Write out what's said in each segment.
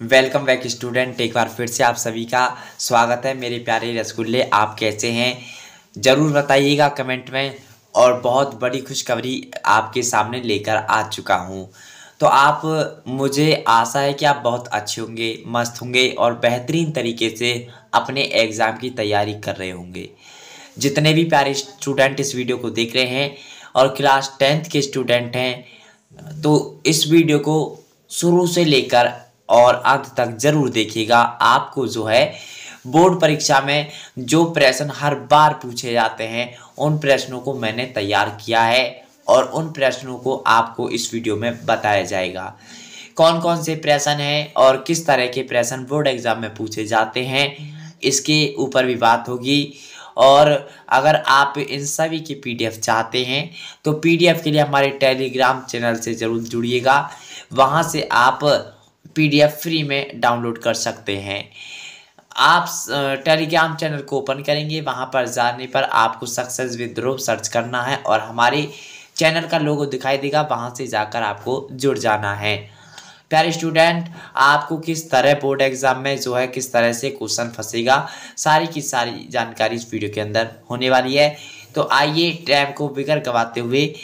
Welcome back student. एक बार फिर से आप सभी का स्वागत है। मेरे प्यारे रसगुल्ले, आप कैसे हैं ज़रूर बताइएगा कमेंट में। और बहुत बड़ी खुशखबरी आपके सामने लेकर आ चुका हूं। तो आप मुझे आशा है कि आप बहुत अच्छे होंगे, मस्त होंगे और बेहतरीन तरीके से अपने एग्ज़ाम की तैयारी कर रहे होंगे। जितने भी प्यारे स्टूडेंट इस वीडियो को देख रहे हैं और क्लास 10th के स्टूडेंट हैं, तो इस वीडियो को शुरू से लेकर और अंत तक जरूर देखिएगा। आपको जो है बोर्ड परीक्षा में जो प्रश्न हर बार पूछे जाते हैं उन प्रश्नों को मैंने तैयार किया है और उन प्रश्नों को आपको इस वीडियो में बताया जाएगा। कौन कौन से प्रश्न हैं और किस तरह के प्रश्न बोर्ड एग्जाम में पूछे जाते हैं, इसके ऊपर भी बात होगी। और अगर आप इन सभी की पीडीएफ चाहते हैं तो पीडीएफ के लिए हमारे टेलीग्राम चैनल से ज़रूर जुड़िएगा। वहां से आप पीडीएफ फ्री में डाउनलोड कर सकते हैं। आप टेलीग्राम चैनल को ओपन करेंगे, वहां पर जाने पर आपको सक्सेस विद ध्रुव सर्च करना है और हमारे चैनल का लोगो दिखाई देगा, वहां से जाकर आपको जुड़ जाना है। प्यारे स्टूडेंट, आपको किस तरह बोर्ड एग्जाम में जो है किस तरह से क्वेश्चन फंसेगा, सारी की सारी जानकारी इस वीडियो के अंदर होने वाली है। तो आइए टाइम को बिगर गवाते हुए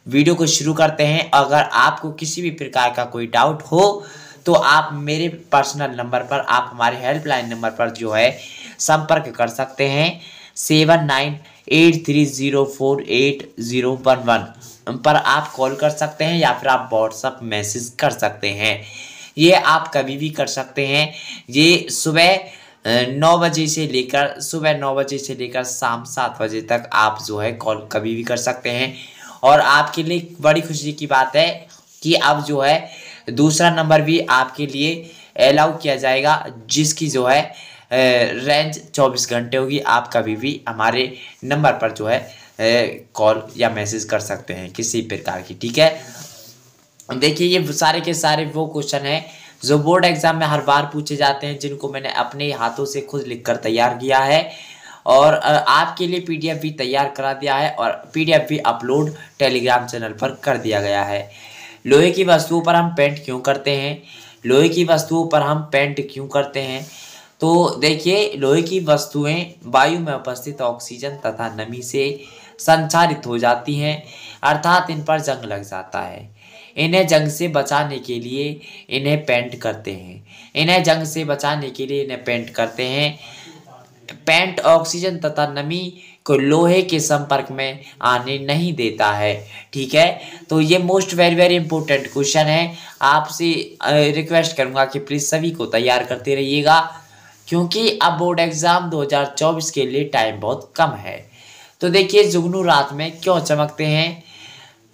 वीडियो को शुरू करते हैं। अगर आपको किसी भी प्रकार का कोई डाउट हो तो आप मेरे पर्सनल नंबर पर, आप हमारे हेल्पलाइन नंबर पर जो है संपर्क कर सकते हैं। 7983048011 पर आप कॉल कर सकते हैं या फिर आप व्हाट्सएप मैसेज कर सकते हैं। ये आप कभी भी कर सकते हैं। ये सुबह 9 बजे से लेकर शाम 7 बजे तक आप जो है कॉल कभी भी कर सकते हैं। और आपके लिए बड़ी खुशी की बात है कि अब जो है दूसरा नंबर भी आपके लिए अलाउ किया जाएगा, जिसकी जो है रेंज 24 घंटे होगी। आप कभी भी हमारे नंबर पर जो है कॉल या मैसेज कर सकते हैं किसी प्रकार की, ठीक है। देखिए, ये सारे के सारे वो क्वेश्चन हैं जो बोर्ड एग्जाम में हर बार पूछे जाते हैं, जिनको मैंने अपने हाथों से खुद लिखकर तैयार किया है और आपके लिए पीडीएफ भी तैयार करा दिया है और पीडीएफ भी अपलोड टेलीग्राम चैनल पर कर दिया गया है। लोहे की वस्तुओं पर हम पेंट क्यों करते हैं? लोहे की वस्तुओं पर हम पेंट क्यों करते हैं? तो देखिए, लोहे की वस्तुएं वायु में उपस्थित ऑक्सीजन तथा नमी से संचारित हो जाती हैं, अर्थात इन पर जंग लग जाता है। इन्हें जंग से बचाने के लिए इन्हें पेंट करते हैं। पेंट ऑक्सीजन तथा नमी को लोहे के संपर्क में आने नहीं देता है, ठीक है। तो ये most very very important question है। आपसे रिक्वेस्ट करूंगा कि प्लीज़ सभी को तैयार करते रहिएगा, क्योंकि अब बोर्ड एग्जाम 2024 के लिए टाइम बहुत कम है। तो देखिए, जुगनू रात में क्यों चमकते हैं?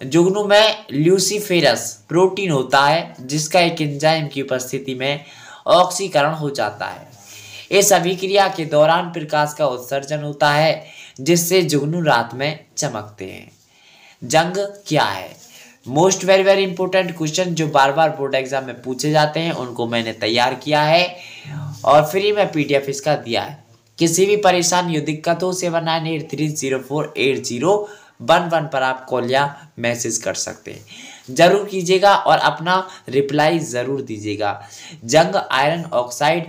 जुगनू में ल्यूसीफेरस प्रोटीन होता है, जिसका एक एंजाइम की उपस्थिति में ऑक्सीकरण हो जाता है। इस अभिक्रिया के दौरान प्रकाश का उत्सर्जन होता है, जिससे जुगनू रात में चमकते हैं। जंग क्या है? Most very very important question जो बार बार बोर्ड एग्जाम में पूछे जाते हैं, उनको मैंने तैयार किया है और फ्री में पीडीएफ इसका दिया है। किसी भी परेशानी या दिक्कत हो 7983048011 पर आप कॉल या मैसेज कर सकते हैं। जरूर कीजिएगा और अपना रिप्लाई जरूर दीजिएगा। जंग आयरन ऑक्साइड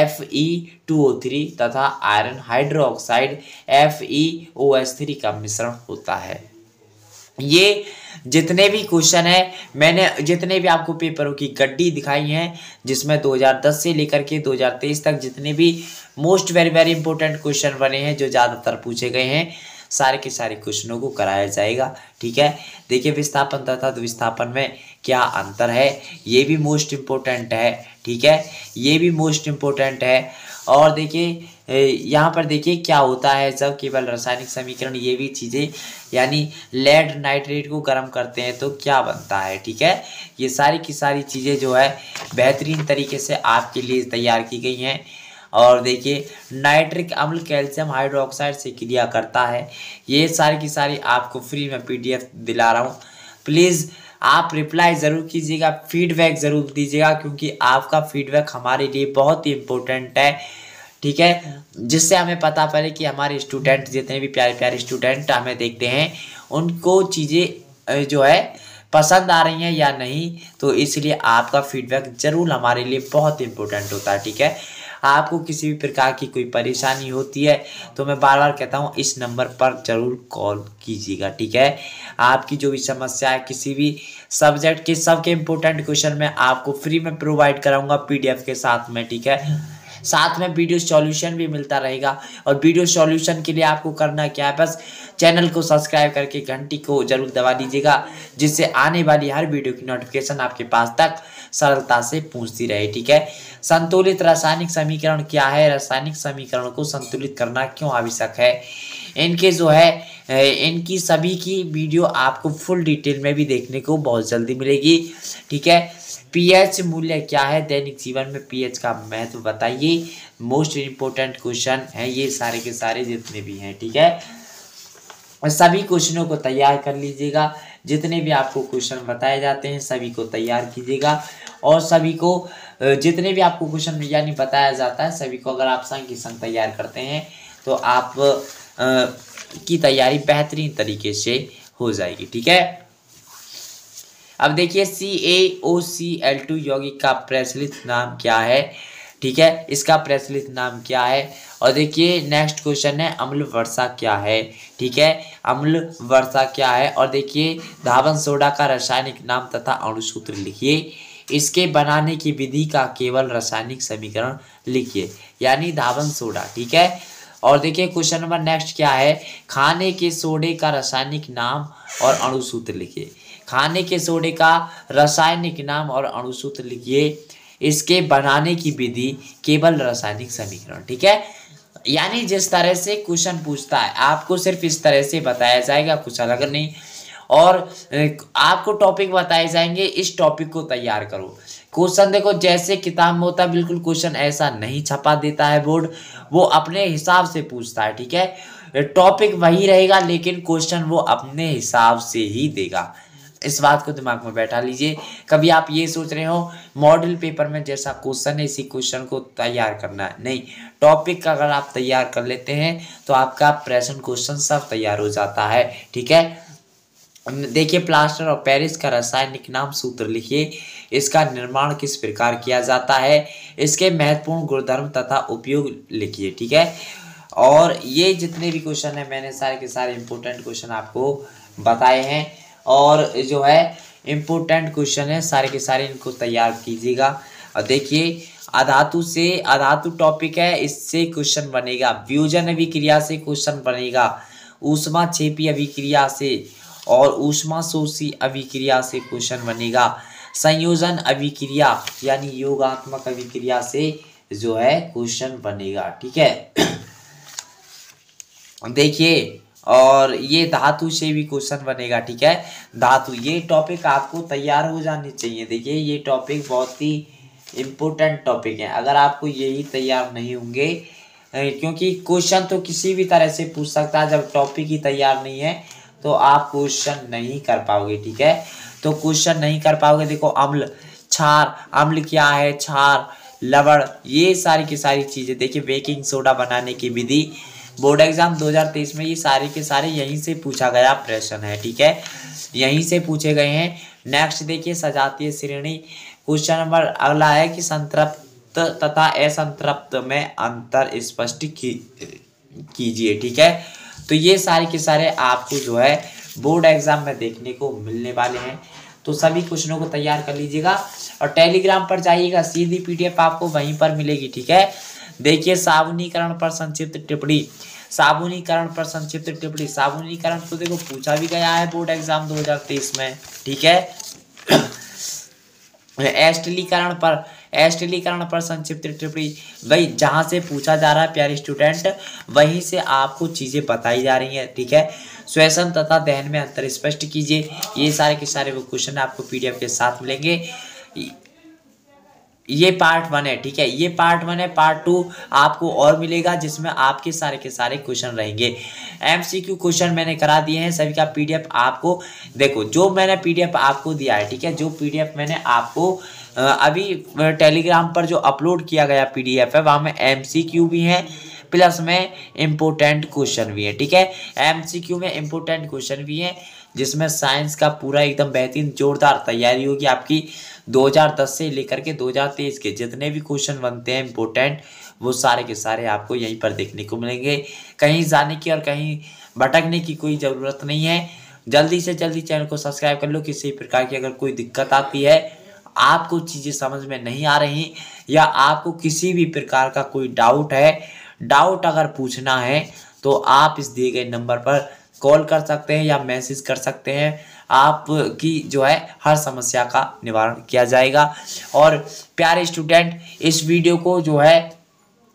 Fe2O3 तथा आयरन हाइड्रोक्साइड FeOH3 का मिश्रण होता है। ये जितने भी क्वेश्चन है, मैंने जितने भी आपको पेपरों की गड्डी दिखाई हैं, जिसमें 2010 से लेकर के 2023 तक जितने भी most very very important question बने हैं, जो ज़्यादातर पूछे गए हैं, सारे के सारे क्वेश्चनों को कराया जाएगा, ठीक है। देखिए, विस्थापन तथा द्विस्थापन में क्या अंतर है, ये भी मोस्ट इम्पोर्टेंट है, ठीक है, ये भी मोस्ट इम्पोर्टेंट है। और देखिए, यहाँ पर देखिए क्या होता है जब केवल रासायनिक समीकरण, ये भी चीज़ें, यानी लेड नाइट्रेट को गर्म करते हैं तो क्या बनता है, ठीक है। ये सारी की सारी चीज़ें जो है बेहतरीन तरीके से आपके लिए तैयार की गई हैं। और देखिए, नाइट्रिक अम्ल कैल्शियम हाइड्रोक्साइड से क्रिया करता है। ये सारी की सारी आपको फ्री में पीडीएफ दिला रहा हूँ। प्लीज़ आप रिप्लाई ज़रूर कीजिएगा, फीडबैक ज़रूर दीजिएगा, क्योंकि आपका फीडबैक हमारे लिए बहुत ही इम्पोर्टेंट है, ठीक है। जिससे हमें पता पड़े कि हमारे स्टूडेंट, जितने भी प्यारे प्यारे स्टूडेंट हमें देखते हैं, उनको चीज़ें जो है पसंद आ रही हैं या नहीं, तो इसलिए आपका फीडबैक ज़रूर हमारे लिए बहुत इंपॉर्टेंट होता है। ठीक है, आपको किसी भी प्रकार की कोई परेशानी होती है तो मैं बार बार कहता हूँ इस नंबर पर ज़रूर कॉल कीजिएगा। ठीक है, आपकी जो भी समस्या है किसी भी सब्जेक्ट के, सबके इम्पोर्टेंट क्वेश्चन मैं आपको फ्री में प्रोवाइड कराऊंगा पीडीएफ के साथ में। ठीक है, साथ में वीडियो सॉल्यूशन भी मिलता रहेगा। और वीडियो सॉल्यूशन के लिए आपको करना क्या है, बस चैनल को सब्सक्राइब करके घंटी को जरूर दबा दीजिएगा, जिससे आने वाली हर वीडियो की नोटिफिकेशन आपके पास तक सरलता से पहुंचती रहे। ठीक है, संतुलित रासायनिक समीकरण क्या है, रासायनिक समीकरण को संतुलित करना क्यों आवश्यक है, इनके जो है इनकी सभी की वीडियो आपको फुल डिटेल में भी देखने को बहुत जल्दी मिलेगी। ठीक है, पीएच मूल्य क्या है, दैनिक जीवन में पीएच का महत्व बताइए, मोस्ट इम्पोर्टेंट क्वेश्चन है ये सारे के सारे जितने भी हैं। ठीक है, सभी क्वेश्चनों को तैयार कर लीजिएगा, जितने भी आपको क्वेश्चन बताए जाते हैं सभी को तैयार कीजिएगा, और सभी को जितने भी आपको क्वेश्चन यानी बताया जाता है सभी को अगर आप संग के संग तैयार करते हैं तो आप की तैयारी बेहतरीन तरीके से हो जाएगी। ठीक है, अब देखिए CaOCl2 यौगिक का प्रचलित नाम क्या है। ठीक है, इसका प्रचलित नाम क्या है। और देखिए नेक्स्ट क्वेश्चन है अम्ल वर्षा क्या है। ठीक है, अम्ल वर्षा क्या है। और देखिए धावन सोडा का रासायनिक नाम तथा अणुसूत्र लिखिए, इसके बनाने की विधि का केवल रासायनिक समीकरण लिखिए, यानी धावन सोडा। ठीक है, और देखिए क्वेश्चन नंबर नेक्स्ट क्या है, खाने के सोडे का रासायनिक नाम और अणुसूत्र लिखिए, खाने के सोडे का रासायनिक नाम और अणुसूत्र लिखिए, इसके बनाने की विधि केवल रासायनिक समीकरण। ठीक है, यानी जिस तरह से क्वेश्चन पूछता है आपको सिर्फ इस तरह से बताया जाएगा, कुछ अलग नहीं, और आपको टॉपिक बताए जाएंगे, इस टॉपिक को तैयार करो। क्वेश्चन देखो जैसे किताब में होता है बिल्कुल क्वेश्चन ऐसा नहीं छपा देता है बोर्ड, वो अपने हिसाब से पूछता है। ठीक है, टॉपिक वही रहेगा लेकिन क्वेश्चन वो अपने हिसाब से ही देगा, इस बात को दिमाग में बैठा लीजिए। कभी आप ये सोच रहे हो मॉडल पेपर में जैसा क्वेश्चन है इसी क्वेश्चन को तैयार करना है, नहीं, टॉपिक का अगर आप तैयार कर लेते हैं तो आपका प्रश्न क्वेश्चन सब तैयार हो जाता है। ठीक है, देखिए प्लास्टर ऑफ पेरिस का रासायनिक नाम सूत्र लिखिए, इसका निर्माण किस प्रकार किया जाता है, इसके महत्वपूर्ण गुणधर्म तथा उपयोग लिखिए। ठीक है, और ये जितने भी क्वेश्चन है मैंने सारे के सारे इंपॉर्टेंट क्वेश्चन आपको बताए हैं, और जो है इम्पोर्टेंट क्वेश्चन है सारे के सारे, इनको तैयार कीजिएगा। और देखिए अधातु से, अधातु टॉपिक है, इससे क्वेश्चन बनेगा, व्यूजन अभिक्रिया से क्वेश्चन बनेगा, ऊष्मा छेपी अभिक्रिया से और ऊष्मा शोषी अभिक्रिया से क्वेश्चन बनेगा, संयोजन अभिक्रिया यानी योगात्मक अभिक्रिया से जो है क्वेश्चन बनेगा। ठीक है, देखिए और ये धातु से भी क्वेश्चन बनेगा। ठीक है, धातु, ये टॉपिक आपको तैयार हो जाने चाहिए। देखिए ये टॉपिक बहुत ही इम्पोर्टेंट टॉपिक है, अगर आपको यही तैयार नहीं होंगे, क्योंकि क्वेश्चन तो किसी भी तरह से पूछ सकता है, जब टॉपिक ही तैयार नहीं है तो आप क्वेश्चन नहीं कर पाओगे। ठीक है, तो क्वेश्चन नहीं कर पाओगे। देखो अम्ल, क्षार, अम्ल क्या है, क्षार, लवण, ये सारी की सारी चीजें। देखिए बेकिंग सोडा बनाने की विधि, बोर्ड एग्जाम 2023 में ये सारे के सारे यहीं से पूछा गया प्रश्न है। ठीक है, यहीं से पूछे गए हैं। नेक्स्ट देखिए सजातीय श्रेणी, क्वेश्चन नंबर अगला है कि संतृप्त तथा असंतृप्त में अंतर स्पष्ट कीजिए। ठीक है, तो ये सारे के सारे आपको जो है बोर्ड एग्जाम में देखने को मिलने वाले हैं, तो सभी क्वेश्चनों को तैयार कर लीजिएगा और टेलीग्राम पर जाइएगा, सीधी पीडीएफ आपको वहीं पर मिलेगी। ठीक है, देखिए साबुनीकरण पर संक्षिप्त टिप्पणी, साबुनीकरण पर संक्षिप्त टिप्पणी, साबुनीकरण तो देखो पूछा भी गया है बोर्ड एग्जाम 2023 में। ठीक है, एस्टिलीकरण पर संक्षिप्त टिप्पणी, भाई जहां से पूछा जा रहा है प्यारे स्टूडेंट वहीं से आपको चीजें बताई जा रही हैं। ठीक है, श्वसन तथा दहन में अंतर स्पष्ट कीजिए, ये सारे के सारे वो क्वेश्चन आपको पीडीएफ के साथ मिलेंगे। ये पार्ट 1 है। ठीक है, ये पार्ट 1 है, पार्ट 2 आपको और मिलेगा जिसमें आपके सारे के सारे क्वेश्चन रहेंगे। एमसीक्यू क्वेश्चन मैंने करा दिए हैं, सभी का पीडीएफ आपको, देखो जो मैंने पीडीएफ आपको दिया है, ठीक है, जो पीडीएफ मैंने आपको अभी टेलीग्राम पर जो अपलोड किया गया पीडीएफ है वहाँ में एमसीक्यू भी है प्लस में इम्पोर्टेंट क्वेश्चन भी है। ठीक है, एमसीक्यू में इम्पोर्टेंट क्वेश्चन भी है, जिसमें साइंस का पूरा एकदम बेहतरीन जोरदार तैयारी होगी आपकी। 2010 से लेकर के 2023 के जितने भी क्वेश्चन बनते हैं इम्पोर्टेंट, वो सारे के सारे आपको यहीं पर देखने को मिलेंगे। कहीं जाने की और कहीं भटकने की कोई ज़रूरत नहीं है। जल्दी से जल्दी चैनल को सब्सक्राइब कर लो। किसी प्रकार की अगर कोई दिक्कत आती है, आपको चीज़ें समझ में नहीं आ रही, या आपको किसी भी प्रकार का कोई डाउट है, डाउट अगर पूछना है तो आप इस दिए गए नंबर पर कॉल कर सकते हैं या मैसेज कर सकते हैं। आपकी जो है हर समस्या का निवारण किया जाएगा। और प्यारे स्टूडेंट, इस वीडियो को जो है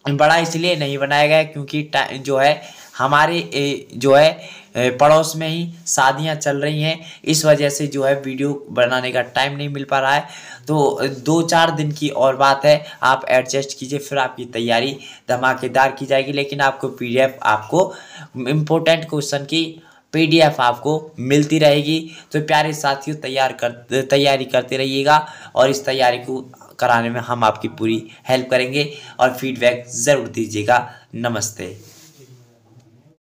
बड़ा इसलिए नहीं बनाया गया क्योंकि जो है हमारे जो है पड़ोस में ही शादियां चल रही हैं, इस वजह से जो है वीडियो बनाने का टाइम नहीं मिल पा रहा है। तो 2-4 दिन की और बात है, आप एडजस्ट कीजिए, फिर आपकी तैयारी धमाकेदार की जाएगी। लेकिन आपको पीडीएफ, आपको इम्पोर्टेंट क्वेश्चन की पीडीएफ आपको मिलती रहेगी। तो प्यारे साथियों, तैयारी करते रहिएगा और इस तैयारी को कराने में हम आपकी पूरी हेल्प करेंगे और फीडबैक ज़रूर दीजिएगा। नमस्ते।